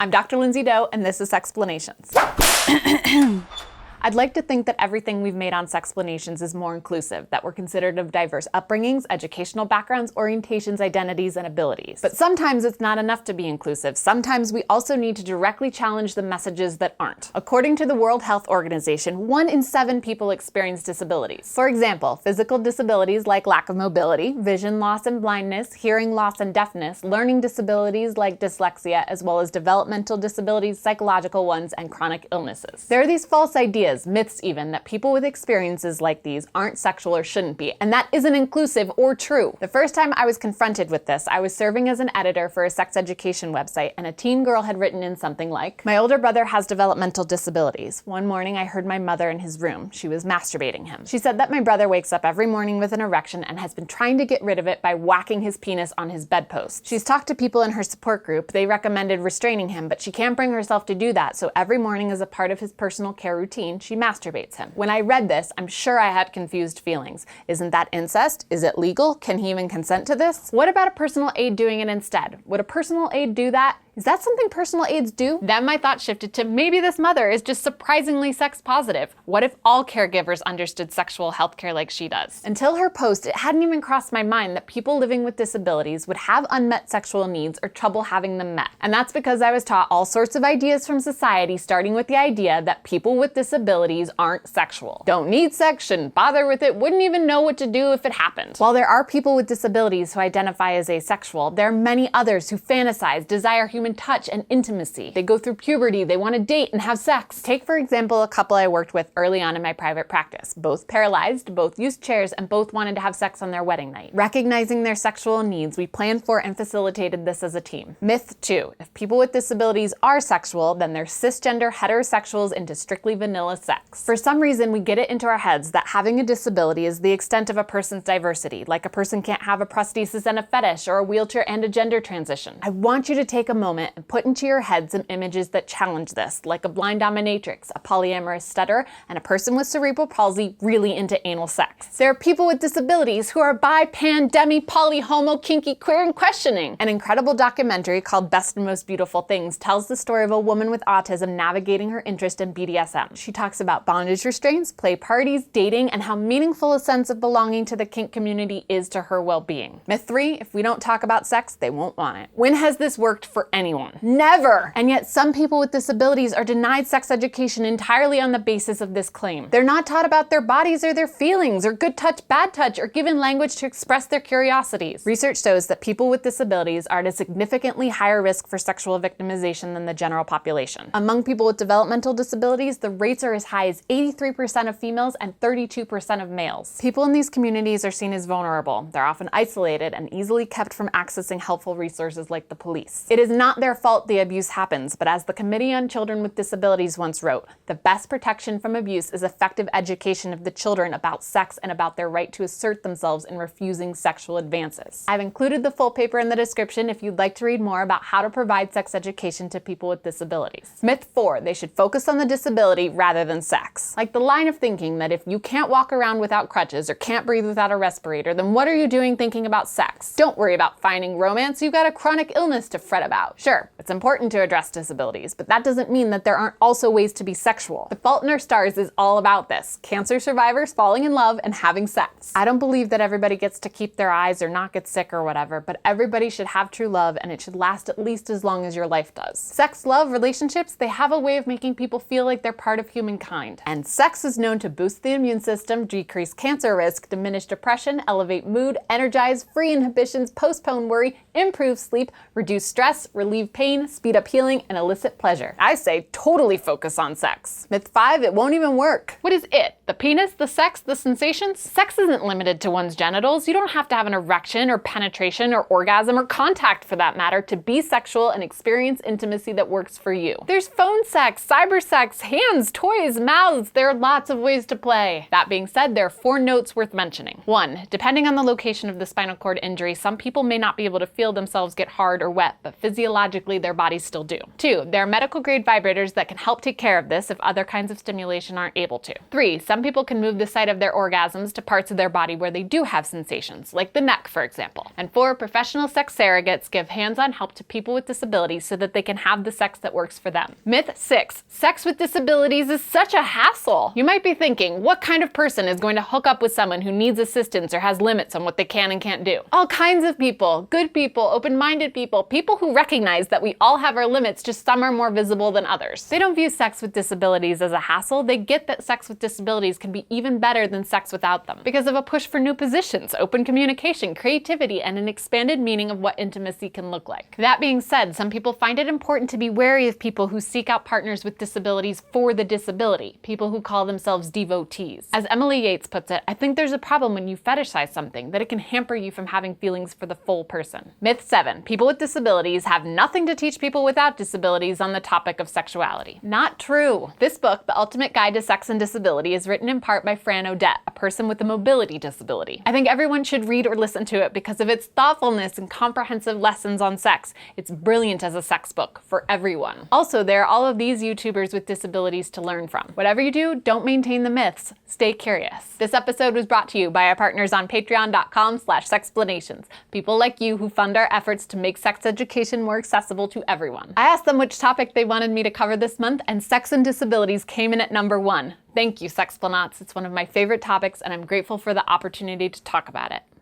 I'm Dr. Lindsay Doe, and this is Sexplanations. I'd like to think that everything we've made on Sexplanations is more inclusive, that we're considered of diverse upbringings, educational backgrounds, orientations, identities, and abilities. But sometimes it's not enough to be inclusive. Sometimes we also need to directly challenge the messages that aren't. According to the World Health Organization, 1 in 7 people experience disabilities. For example, physical disabilities like lack of mobility, vision loss and blindness, hearing loss and deafness, learning disabilities like dyslexia, as well as developmental disabilities, psychological ones, and chronic illnesses. There are these false ideas, myths even, that people with experiences like these aren't sexual or shouldn't be, and that isn't inclusive or true. The first time I was confronted with this, I was serving as an editor for a sex education website, and a teen girl had written in something like, "My older brother has developmental disabilities. One morning I heard my mother in his room. She was masturbating him. She said that my brother wakes up every morning with an erection and has been trying to get rid of it by whacking his penis on his bedpost. She's talked to people in her support group. They recommended restraining him, but she can't bring herself to do that, so every morning as a part of his personal care routine, she masturbates him." When I read this, I'm sure I had confused feelings. Isn't that incest? Is it legal? Can he even consent to this? What about a personal aide doing it instead? Would a personal aide do that? Is that something personal aides do? Then my thought shifted to maybe this mother is just surprisingly sex positive. What if all caregivers understood sexual healthcare like she does? Until her post, it hadn't even crossed my mind that people living with disabilities would have unmet sexual needs or trouble having them met. And that's because I was taught all sorts of ideas from society, starting with the idea that people with disabilities aren't sexual. Don't need sex, shouldn't bother with it, wouldn't even know what to do if it happened. While there are people with disabilities who identify as asexual, there are many others who fantasize, desire human touch and intimacy. They go through puberty, they want to date and have sex. Take, for example, a couple I worked with early on in my private practice. Both paralyzed, both used chairs, and both wanted to have sex on their wedding night. Recognizing their sexual needs, we planned for and facilitated this as a team. Myth 2. If people with disabilities are sexual, then they're cisgender heterosexuals into strictly vanilla sex. For some reason, we get it into our heads that having a disability is the extent of a person's diversity, like a person can't have a prosthesis and a fetish, or a wheelchair and a gender transition. I want you to take a moment and put into your head some images that challenge this, like a blind dominatrix, a polyamorous stutterer, and a person with cerebral palsy really into anal sex. There are people with disabilities who are bi, pan, demi, poly, homo, kinky, queer, and questioning. An incredible documentary called Best and Most Beautiful Things tells the story of a woman with autism navigating her interest in BDSM. She talks about bondage restraints, play parties, dating, and how meaningful a sense of belonging to the kink community is to her well-being. Myth 3, if we don't talk about sex, they won't want it. When has this worked for anyone? Never! And yet some people with disabilities are denied sex education entirely on the basis of this claim. They're not taught about their bodies or their feelings, or good touch, bad touch, or given language to express their curiosities. Research shows that people with disabilities are at a significantly higher risk for sexual victimization than the general population. Among people with developmental disabilities, the rates are as high as 83% of females and 32% of males. People in these communities are seen as vulnerable. They're often isolated and easily kept from accessing helpful resources like the police. It is not their fault the abuse happens, but as the Committee on Children with Disabilities once wrote, the best protection from abuse is effective education of the children about sex and about their right to assert themselves in refusing sexual advances. I've included the full paper in the description if you'd like to read more about how to provide sex education to people with disabilities. Myth 4, they should focus on the disability rather than sex. Like the line of thinking that if you can't walk around without crutches or can't breathe without a respirator, then what are you doing thinking about sex? Don't worry about finding romance, you've got a chronic illness to fret about. Sure, it's important to address disabilities, but that doesn't mean that there aren't also ways to be sexual. The Fault in Our Stars is all about this. Cancer survivors falling in love and having sex. I don't believe that everybody gets to keep their eyes or not get sick or whatever, but everybody should have true love and it should last at least as long as your life does. Sex, love, relationships, they have a way of making people feel like they're part of humankind. And sex is known to boost the immune system, decrease cancer risk, diminish depression, elevate mood, energize, free inhibitions, postpone worry, improve sleep, reduce stress, relieve pain, speed up healing, and elicit pleasure. I say totally focus on sex. Myth 5, it won't even work. What is it? The penis, the sex, the sensations? Sex isn't limited to one's genitals. You don't have to have an erection or penetration or orgasm or contact for that matter to be sexual and experience intimacy that works for you. There's phone sex, cyber sex, hands, toys, mouths. There are lots of ways to play. That being said, there are 4 notes worth mentioning. 1, depending on the location of the spinal cord injury, some people may not be able to feel themselves get hard or wet, but physiologically physiologically their bodies still do. 2, there are medical grade vibrators that can help take care of this if other kinds of stimulation aren't able to. 3, some people can move the site of their orgasms to parts of their body where they do have sensations, like the neck, for example. And 4, professional sex surrogates give hands-on help to people with disabilities so that they can have the sex that works for them. Myth 6, sex with disabilities is such a hassle. You might be thinking, what kind of person is going to hook up with someone who needs assistance or has limits on what they can and can't do? All kinds of people, good people, open-minded people, people who recognize that we all have our limits, just some are more visible than others. They don't view sex with disabilities as a hassle. They get that sex with disabilities can be even better than sex without them because of a push for new positions, open communication, creativity, and an expanded meaning of what intimacy can look like. That being said, some people find it important to be wary of people who seek out partners with disabilities for the disability, people who call themselves devotees. As Emily Yates puts it, I think there's a problem when you fetishize something, that it can hamper you from having feelings for the full person. Myth 7, people with disabilities have nothing to teach people without disabilities on the topic of sexuality. Not true. This book, The Ultimate Guide to Sex and Disability, is written in part by Fran Odette, a person with a mobility disability. I think everyone should read or listen to it because of its thoughtfulness and comprehensive lessons on sex. It's brilliant as a sex book for everyone. Also, there are all of these YouTubers with disabilities to learn from. Whatever you do, don't maintain the myths. Stay curious. This episode was brought to you by our partners on patreon.com/sexplanations, people like you who fund our efforts to make sex education more accessible to everyone. I asked them which topic they wanted me to cover this month, and sex and disabilities came in at number 1. Thank you, Sexplanauts. It's one of my favorite topics, and I'm grateful for the opportunity to talk about it.